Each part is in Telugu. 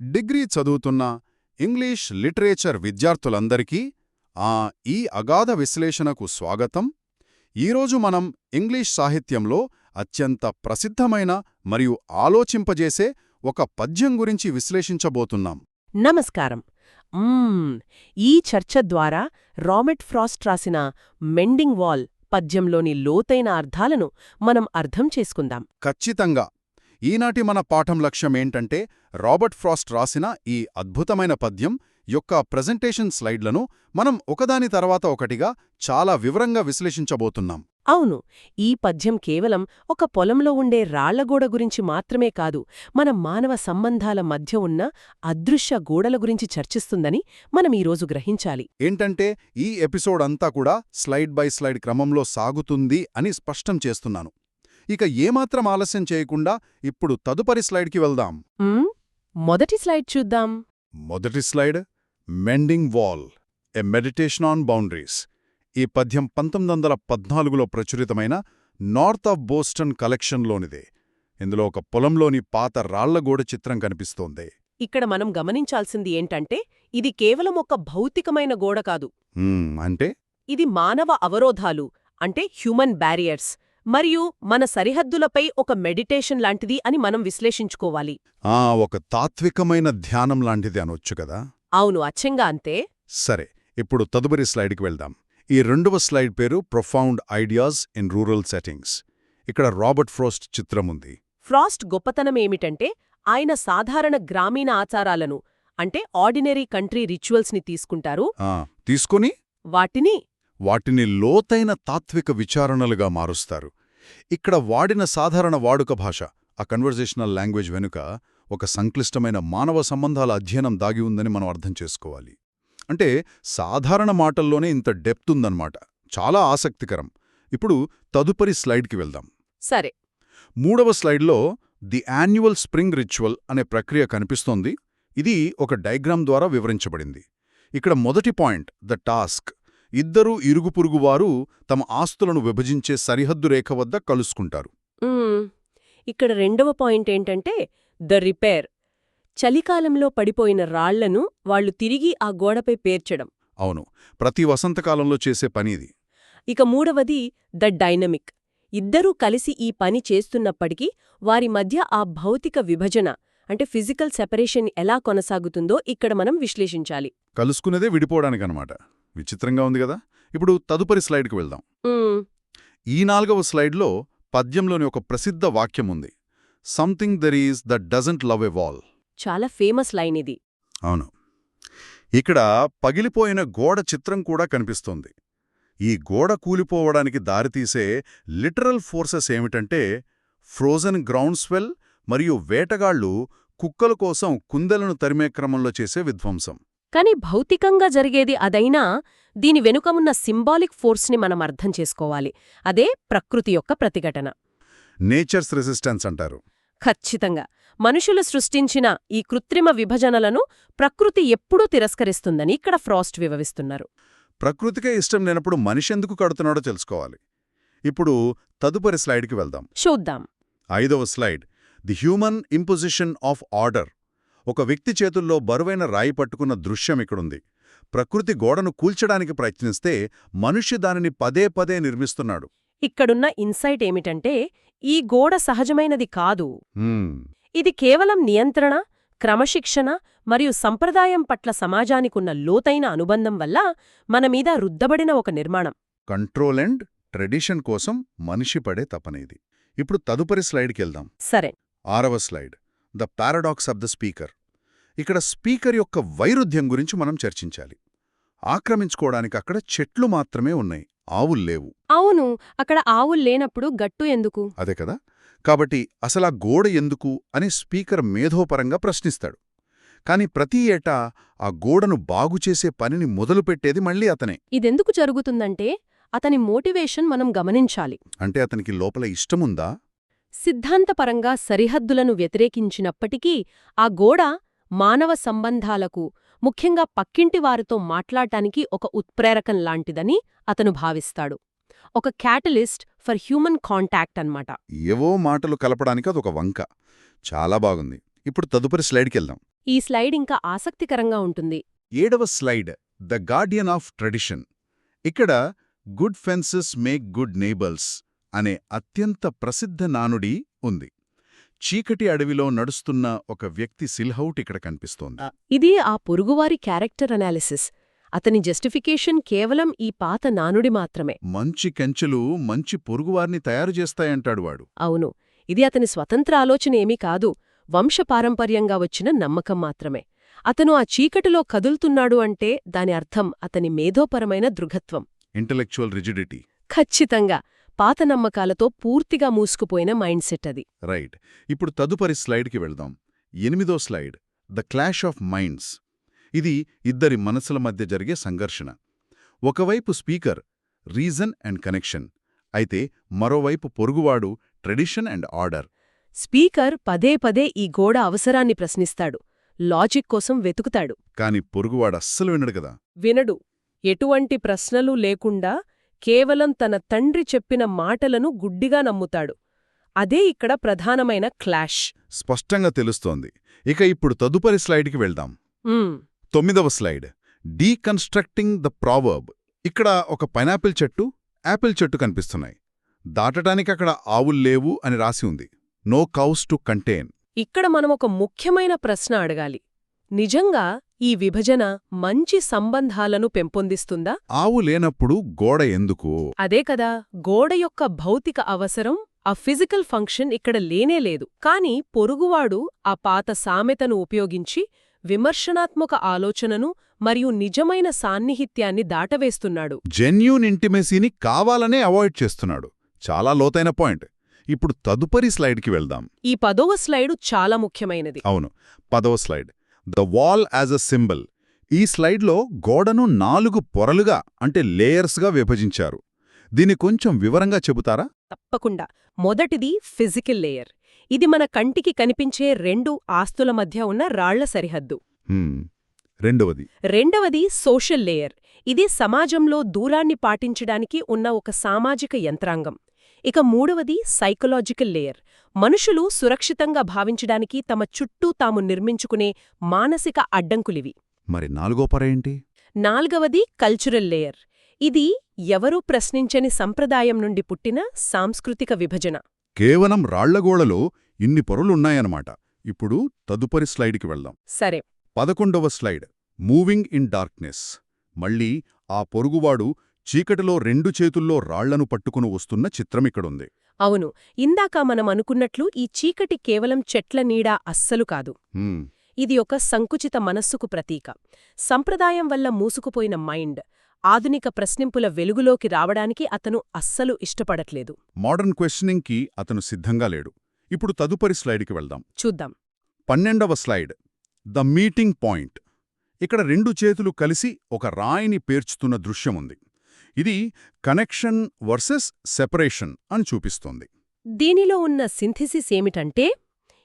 డిగ్రీ చదువుతున్న ఇంగ్లీష్ లిటరేచర్ విద్యార్థులందరికీ ఈ అగాధ విశ్లేషణకు స్వాగతం. ఈరోజు మనం ఇంగ్లీష్ సాహిత్యంలో అత్యంత ప్రసిద్ధమైన మరియు ఆలోచింపజేసే ఒక పద్యం గురించి విశ్లేషించబోతున్నాం. నమస్కారం. ఈ చర్చ ద్వారా రాబర్ట్ ఫ్రాస్ట్ రాసిన మెండింగ్ వాల్ పద్యంలోని లోతైన అర్థాలను మనం అర్థం చేసుకుందాం. ఖచ్చితంగా. ఈనాటి మన పాఠం లక్ష్యమేంటంటే రాబర్ట్ ఫ్రాస్ట్ రాసిన ఈ అద్భుతమైన పద్యం యొక్క ప్రెజెంటేషన్ స్లైడ్లను మనం ఒకదాని తర్వాత ఒకటిగా చాలా వివరంగా విశ్లేషించబోతున్నాం. అవును, ఈ పద్యం కేవలం ఒక పొలంలో ఉండే రాళ్లగోడ గురించి మాత్రమే కాదు, మన మానవ సంబంధాల మధ్య ఉన్న అదృశ్య గోడల గురించి చర్చిస్తుందని మనం ఈరోజు గ్రహించాలి. ఏంటంటే ఈ ఎపిసోడ్ అంతా కూడా స్లైడ్ బై స్లైడ్ క్రమంలో సాగుతుంది అని స్పష్టం చేస్తున్నాను. ఇక ఏమాత్రం ఆలస్యం చేయకుండా ఇప్పుడు తదుపరి స్లైడ్కి వెళ్దాం. మొదటి స్లైడ్ చూద్దాం. మొదటి slide mending wall, a meditation on boundaries. ఈ పద్యం 1914లో ప్రచురితమైన నార్త్ ఆఫ్ బోస్టన్ కలెక్షన్లోనిదే. ఇందులో ఒక పొలంలోని పాత రాళ్లగోడ చిత్రం కనిపిస్తోంది. ఇక్కడ మనం గమనించాల్సింది ఏంటంటే ఇది కేవలం ఒక భౌతికమైన గోడ కాదు. అంటే ఇది మానవ అవరోధాలు, అంటే హ్యూమన్ బ్యారియర్స్, మరియు మన సరిహద్దులపై ఒక మెడిటేషన్ లాంటిది అని మనం విశ్లేషించుకోవాలి. ఒక తాత్వికమైన ధ్యానం లాంటిది అనొచ్చు కదా. అవును, అచ్చంగా అంతే. సరే, ఇప్పుడు తదుపరి స్లైడ్కి వెళ్దాం. ఈ రెండవ స్లైడ్ పేరు profound ideas in rural settings. ఇక్కడ రాబర్ట్ ఫ్రాస్ట్ చిత్రముంది. ఫ్రాస్ట్ గొప్పతనమేమిటంటే ఆయన సాధారణ గ్రామీణ ఆచారాలను, అంటే ఆర్డినరీ కంట్రీ రిచువల్స్ని తీసుకుంటారు, తీసుకుని వాటిని లోతైన తాత్విక విచారణలుగా మారుస్తారు. ఇక్కడ వాడిన సాధారణ వాడుక భాష, ఆ కన్వర్జేషనల్ లాంగ్వేజ్ వెనుక ఒక సంక్లిష్టమైన మానవ సంబంధాల అధ్యయనం దాగి ఉందని మనం అర్థం చేసుకోవాలి. అంటే సాధారణ మాటల్లోనే ఇంత డెప్త్ ఉందన్నమాట. చాలా ఆసక్తికరం. ఇప్పుడు తదుపరి స్లైడ్కి వెళ్దాం. సరే, మూడవ స్లైడ్లో ది యాన్యువల్ స్ప్రింగ్ రిచువల్ అనే ప్రక్రియ కనిపిస్తోంది. ఇది ఒక డయాగ్రామ్ ద్వారా వివరించబడింది. ఇక్కడ మొదటి పాయింట్ ద టాస్క్. ఇద్దరూ ఇరుగుపురుగువారు తమ ఆస్తులను విభజించే సరిహద్దు రేఖ వద్ద కలుసుకుంటారు. ఇక్కడ రెండవ పాయింట్ ఏంటంటే ద రిపేర్. చలికాలంలో పడిపోయిన రాళ్లను వాళ్లు తిరిగి ఆ గోడపై పేర్చడం. అవును, ప్రతి వసంతకాలంలో చేసే పని ఇది. ఇక మూడవది ద డైనమిక్. ఇద్దరూ కలిసి ఈ పని చేస్తున్నప్పటికీ వారి మధ్య ఆ భౌతిక విభజన, అంటే ఫిజికల్ సెపరేషన్ ఎలా కొనసాగుతుందో ఇక్కడ మనం విశ్లేషించాలి. కలుసుకునేదే విడిపోవడానికన్నమాట. విచిత్రంగా ఉంది కదా. ఇప్పుడు తదుపరి స్లైడ్కి వెళ్దాం. ఈ 4వ స్లైడ్లో పద్యంలోని ఒక ప్రసిద్ధ వాక్యముంది, something there is that doesn't love a wall. చాలా ఫేమస్ లైన్ ఇది. అవును, ఇక్కడ పగిలిపోయిన గోడ చిత్రం కూడా కనిపిస్తోంది. ఈ గోడ కూలిపోవడానికి దారితీసే లిటరల్ ఫోర్సెస్ ఏమిటంటే ఫ్రోజన్ గ్రౌండ్ స్వెల్ మరియు వేటగాళ్లు కుక్కల కోసం కుందెలను తరిమే క్రమంలో చేసే విధ్వంసం. కాని భౌతికంగా జరిగేది అదైనా దీని వెనుక ఉన్న సింబాలిక్ ఫోర్స్ని మనం అర్థం చేసుకోవాలి. అదే ప్రకృతి యొక్క ప్రతిఘటన. నేచర్స్ రెసిస్టెన్స్ అంటారు. ఖచ్చితంగా. మనుషులు సృష్టించిన ఈ కృత్రిమ విభజనలను ప్రకృతి ఎప్పుడూ తిరస్కరిస్తుందని ఇక్కడ ఫ్రాస్ట్ వివరిస్తున్నారు. ప్రకృతికే ఇష్టం లేనప్పుడు మనిషెందుకు కడుతున్నాడో తెలుసుకోవాలి. ఇప్పుడు తదుపరి స్లైడ్కి వెళ్దాం. చూద్దాం. 5వ slide the human imposition of order. ఒక వ్యక్తి చేతుల్లో బరువైన రాయి పట్టుకున్న దృశ్యం ఇక్కడుంది. ప్రకృతి గోడను కూల్చడానికి ప్రయత్నిస్తే మనుష్య దానిని పదే పదే నిర్మిస్తున్నాడు. ఇక్కడున్న ఇన్సైట్ ఏమిటంటే ఈ గోడ సహజమైనది కాదు. ఇది కేవలం నియంత్రణ, క్రమశిక్షణ మరియు సంప్రదాయం పట్ల సమాజానికున్న లోతైన అనుబంధం వల్ల మనమీద రుద్దబడిన ఒక నిర్మాణం. కంట్రోల్ అండ్ ట్రెడిషన్ కోసం మనిషి పడే తపనేది. ఇప్పుడు తదుపరి స్లైడ్కెళ్దాం. సరే, 6వ slide the paradox of the speaker. ఇక్కడ స్పీకర్ యొక్క వైరుధ్యం గురించి మనం చర్చించాలి. ఆక్రమించుకోవడానికి అక్కడ చెట్లు మాత్రమే ఉన్నాయి, ఆవుల్లేవు. అవును, అక్కడ ఆవుల్లేనప్పుడు గట్టు ఎందుకు? అదే కదా. కాబట్టి అసలా గోడ ఎందుకు అని స్పీకర్ మేధోపరంగా ప్రశ్నిస్తాడు. కాని ప్రతి ఏటా ఆ గోడను బాగుచేసే పనిని మొదలుపెట్టేది మళ్ళీ అతనే. ఇదెందుకు జరుగుతుందంటే అతని మోటివేషన్ మనం గమనించాలి. అంటే అతనికి లోపల ఇష్టముందా? సిద్ధాంతపరంగా సరిహద్దులను వ్యతిరేకించినప్పటికీ ఆ గోడ మానవ సంబంధాలకు, ముఖ్యంగా పక్కింటివారితో మాట్లాడటానికి ఒక ఉత్ప్రేరకం లాంటిదని అతను భావిస్తాడు. ఒక క్యాటలిస్ట్ ఫర్ హ్యూమన్ కాంటాక్ట్ అన్నమాట. ఏవో మాటలు కలపడానికి అదొక వంక. చాలా బాగుంది. ఇప్పుడు తదుపరి స్లైడ్కెళ్దాం. ఈ స్లైడ్ ఇంకా ఆసక్తికరంగా ఉంటుంది. 7వ slide the guardian of tradition. ఇక్కడ good fences make good neighbours అనే అత్యంత ప్రసిద్ధ నానుడి ఉంది. చీకటి అడవిలో నడుస్తున్న ఒక వ్యక్తి సిల్హౌట్ ఇక్కడ కనిపిస్తోంది. ఇది ఆ పొరుగువారి క్యారెక్టర్ అనాలిసిస్. అతని జస్టిఫికేషన్ కేవలం ఈ పాత నానుడి మాత్రమే. మంచి కంచెలు మంచి పొరుగువారిని తయారు చేస్తాయంటాడు వాడు. అవును, ఇది అతని స్వతంత్ర ఆలోచన ఏమీ కాదు, వంశపారంపర్యంగా వచ్చిన నమ్మకం మాత్రమే. అతను ఆ చీకటిలో కదులుతున్నాడు అంటే దాని అర్థం అతని మేధోపరమైన దృఢత్వం. Intellectual rigidity. ఖచ్చితంగా పాత నమ్మకాలతో పూర్తిగా మూసుకుపోయిన మైండ్ సెట్ అది. రైట్. ఇప్పుడు తదుపరి స్లైడ్కి వెళ్దాం. 8వ slide the clash of minds. ఇది ఇద్దరి మనసుల మధ్య జరిగే సంఘర్షణ. ఒకవైపు స్పీకర్ రీజన్ అండ్ కనెక్షన్, అయితే మరోవైపు పొరుగువాడు ట్రెడిషన్ అండ్ ఆర్డర్. స్పీకర్ పదే పదే ఈ గోడ అవసరాన్ని ప్రశ్నిస్తాడు, లాజిక్ కోసం వెతుకుతాడు. కాని పొరుగువాడు అస్సలు వినడు కదా. వినడు. ఎటువంటి ప్రశ్నలు లేకుండా కేవలం తన తండ్రి చెప్పిన మాటలను గుడ్డిగా నమ్ముతాడు. అదే ఇక్కడ ప్రధానమైన క్లాష్. స్పష్టంగా తెలుస్తోంది. ఇక ఇప్పుడు తదుపరి స్లైడ్కి వెళ్దాం. 9వ స్లైడ్ డీకన్స్ట్రక్టింగ్ ద ప్రావర్బ్. ఇక్కడ ఒక పైనాపిల్ చెట్టు, యాపిల్ చెట్టు కనిపిస్తున్నాయి. దాటటానికి అక్కడ ఆవుల్లేవు అని రాసి ఉంది. No cows to contain. ఇక్కడ మనం ఒక ముఖ్యమైన ప్రశ్న అడగాలి. నిజంగా ఈ విభజన మంచి సంబంధాలను పెంపొందిస్తుందా? ఆవు లేనప్పుడు గోడ ఎందుకు? అదే కదా, గోడ యొక్క భౌతిక అవసరం, ఆ ఫిజికల్ ఫంక్షన్ ఇక్కడ లేనేలేదు. కాని పొరుగువాడు ఆ పాత సామెతను ఉపయోగించి విమర్శనాత్మక ఆలోచనను మరియు నిజమైన సాన్నిహిత్యాన్ని దాటవేస్తున్నాడు. జెన్యూన్ ఇంటిమెసీని కావాలనే అవాయిడ్ చేస్తున్నాడు. చాలా లోతైన పాయింట్. ఇప్పుడు తదుపరి స్లైడ్కి వెళ్దాం. ఈ 10వ స్లైడు చాలా ముఖ్యమైనది. అవును, 10వ slide the wall as a symbol. ఈ స్లైడ్లో గోడను 4 పొరలుగా అంటే లేయర్స్గా విభజించారు. దీన్ని కొంచెం వివరంగా చెబుతారా? తప్పకుండా. మొదటిది ఫిజికల్ లేయర్. ఇది మన కంటికి కనిపించే 2 ఆస్తుల మధ్య ఉన్న రాళ్ల సరిహద్దు. రెండవది సోషల్ లేయర్. ఇది సమాజంలో దూరాన్ని పాటించడానికి ఉన్న ఒక సామాజిక యంత్రాంగం. ఇక మూడవది సైకలాజికల్ లేయర్. మనుషులు సురక్షితంగా భావించడానికి తమ చుట్టూ తాము నిర్మించుకునే మానసిక అడ్డంకులివి. మరి 4వ పొర ఏంటి? నాల్గవది కల్చరల్ లేయర్. ఇది ఎవరూ ప్రశ్నించని సంప్రదాయం నుండి పుట్టిన సాంస్కృతిక విభజన. కేవలం రాళ్లగోడలో ఇన్ని పొరలున్నాయన్నమాట. ఇప్పుడు తదుపరి స్లైడ్కి వెళ్దాం. సరే. 11వ స్లైడ్ మూవింగ్ ఇన్ డార్క్నెస్. మళ్ళీ ఆ పొరుగువాడు చీకటిలో 2 చేతుల్లో రాళ్లను పట్టుకుని వస్తున్న చిత్రమిక్కడుంది. అవును, ఇందాక మనం అనుకున్నట్లు ఈ చీకటి కేవలం చెట్ల నీడ అస్సలు కాదు. ఇది ఒక సంకుచిత మనస్సుకు ప్రతీక. సంప్రదాయం వల్ల మూసుకుపోయిన మైండ్ ఆధునిక ప్రశ్నింపుల వెలుగులోకి రావడానికి అతను అస్సలు ఇష్టపడట్లేదు. మోడర్న్ క్వశ్చనింగ్కి అతను సిద్ధంగా లేడు. ఇప్పుడు తదుపరి స్లైడ్కి వెళ్దాం. చూద్దాం. 12వ స్లైడ్ ద మీటింగ్ పాయింట్. ఇక్కడ 2 చేతులు కలిసి ఒక రాయిని పేర్చుతున్న దృశ్యముంది. ఇది కనెక్షన్ వర్సెస్ సెపరేషన్ అని చూపిస్తోంది. దీనిలో ఉన్న సింథసిస్ ఏమిటంటే,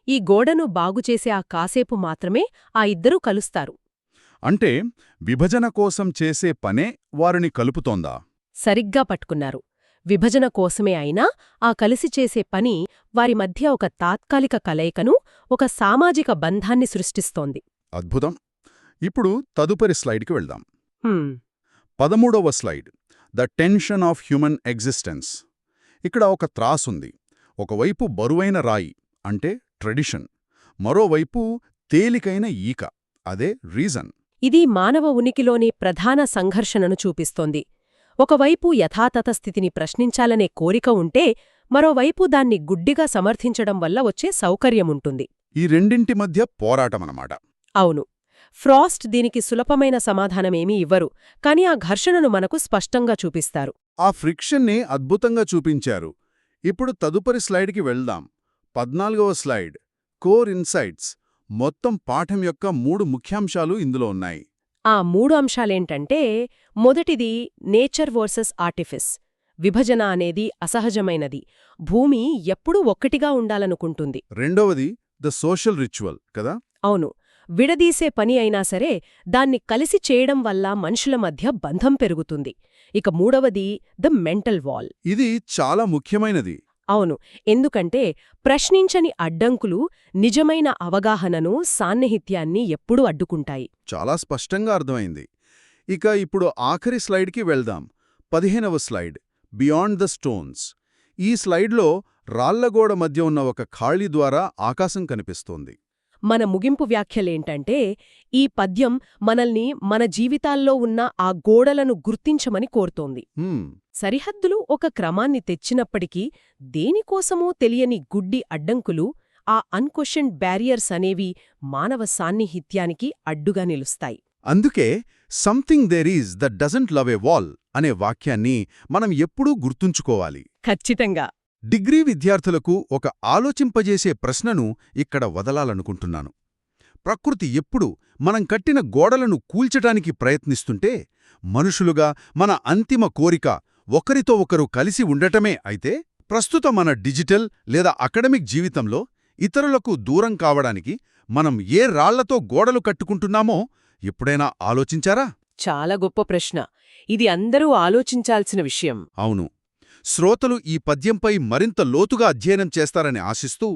ఈ గోడను బాగుచేసే ఆ కాసేపు మాత్రమే ఆ ఇద్దరూ కలుస్తారు. అంటే విభజన కోసం చేసే పనే వారిని కలుపుతోందా? సరిగ్గా పట్టుకున్నారు. విభజన కోసమే అయినా ఆ కలిసి చేసే పని వారి మధ్య ఒక తాత్కాలిక కలయికను, ఒక సామాజిక బంధాన్ని సృష్టిస్తోంది. అద్భుతం. ఇప్పుడు తదుపరి స్లైడ్కి వెళ్దాం. 13వ slide the tension of human existence. ఇక్కడ ఒక త్రాసుంది. ఒకవైపు బరువైన రాయి అంటే ట్రెడిషన్, మరోవైపు తేలికైన ఈక అదే రీజన్. ఇది మానవ ఉనికిలోని ప్రధాన సంఘర్షణను చూపిస్తోంది. ఒకవైపు యథాతథ స్థితిని ప్రశ్నించాలనే కోరిక ఉంటే, మరోవైపు దాన్ని గుడ్డిగా సమర్థించడం వల్ల వచ్చే సౌకర్యముంటుంది. ఈ రెండింటి మధ్య పోరాటమన్నమాట. అవును. ఫ్రాస్ట్ దీనికి సులభమైన సమాధానమేమీ ఇవ్వరు, కాని ఆ ఘర్షణను మనకు స్పష్టంగా చూపిస్తారు. ఆ ఫ్రిక్షన్ని అద్భుతంగా చూపించారు. ఇప్పుడు తదుపరి స్లైడ్కి వెళ్దాం. 14వ స్లైడ్ కోర్ ఇన్సైట్స్. మొత్తం పాఠం యొక్క 3 ముఖ్యాంశాలు ఇందులో ఉన్నాయి. ఆ 3 అంశాలేంటంటే, మొదటిది నేచర్ వర్సెస్ ఆర్టిఫిస్. విభజన అనేది అసహజమైనది. భూమి ఎప్పుడూ ఒక్కటిగా ఉండాలనుకుంటుంది. రెండవది ద సోషల్ రిచువల్ కదా. అవును, విడదీసే పని అయినా సరే దాన్ని కలిసి చేయడం వల్ల మనుషుల మధ్య బంధం పెరుగుతుంది. ఇక మూడవది ద మెంటల్ వాల్. ఇది చాలా ముఖ్యమైనది. అవును, ఎందుకంటే ప్రశ్నించని అడ్డంకులు నిజమైన అవగాహనను, సాన్నిహిత్యాన్ని ఎప్పుడూ అడ్డుకుంటాయి. చాలా స్పష్టంగా అర్థమైంది. ఇక ఇప్పుడు ఆఖరి స్లైడ్కి వెళ్దాం. 15వ స్లైడ్, బియాండ్ ద స్టోన్స్. ఈ స్లైడ్లో రాళ్లగోడ మధ్య ఉన్న ఒక ఖాళీ ద్వారా ఆకాశం కనిపిస్తోంది. మన ముగింపు వ్యాఖ్యలేంటంటే, ఈ పద్యం మనల్ని మన జీవితాల్లో ఉన్న ఆ గోడలను గుర్తించమని కోరుతోంది. సరిహద్దులు ఒక క్రమాన్ని తెచ్చినప్పటికీ దేనికోసమో తెలియని గుడ్డి అడ్డంకులు, ఆ అన్క్వశ్చన్డ్ బ్యారియర్స్ అనేవి మానవ సాన్నిహిత్యానికి అడ్డుగా నిలుస్తాయి. అందుకే something there is that doesn't love a wall అనే వాక్యాన్ని మనం ఎప్పుడూ గుర్తుంచుకోవాలి. ఖచ్చితంగా. డిగ్రీ విద్యార్థులకు ఒక ఆలోచింపజేసే ప్రశ్నను ఇక్కడ వదలాలనుకుంటున్నాను. ప్రకృతి ఎప్పుడు మనం కట్టిన గోడలను కూల్చటానికి ప్రయత్నిస్తుంటే, మనుషులుగా మన అంతిమ కోరిక ఒకరితో ఒకరు కలిసి ఉండటమే అయితే, ప్రస్తుత మన డిజిటల్ లేదా అకాడమిక్ జీవితంలో ఇతరులకు దూరం కావడానికి మనం ఏ రాళ్లతో గోడలు కట్టుకుంటున్నామో ఎప్పుడైనా ఆలోచించారా? చాలా గొప్ప ప్రశ్న. ఇది అందరూ ఆలోచించాల్సిన విషయం. అవును. శ్రోతలు ఈ పద్యంపై మరింత లోతుగా అధ్యయనం చేస్తారని ఆశిస్తూ,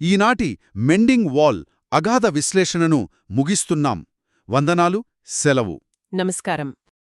ఈనాటి మెండింగ్ వాల్ అగాధ విశ్లేషణను ముగిస్తున్నాం. వందనాలు. సెలవు. నమస్కారం.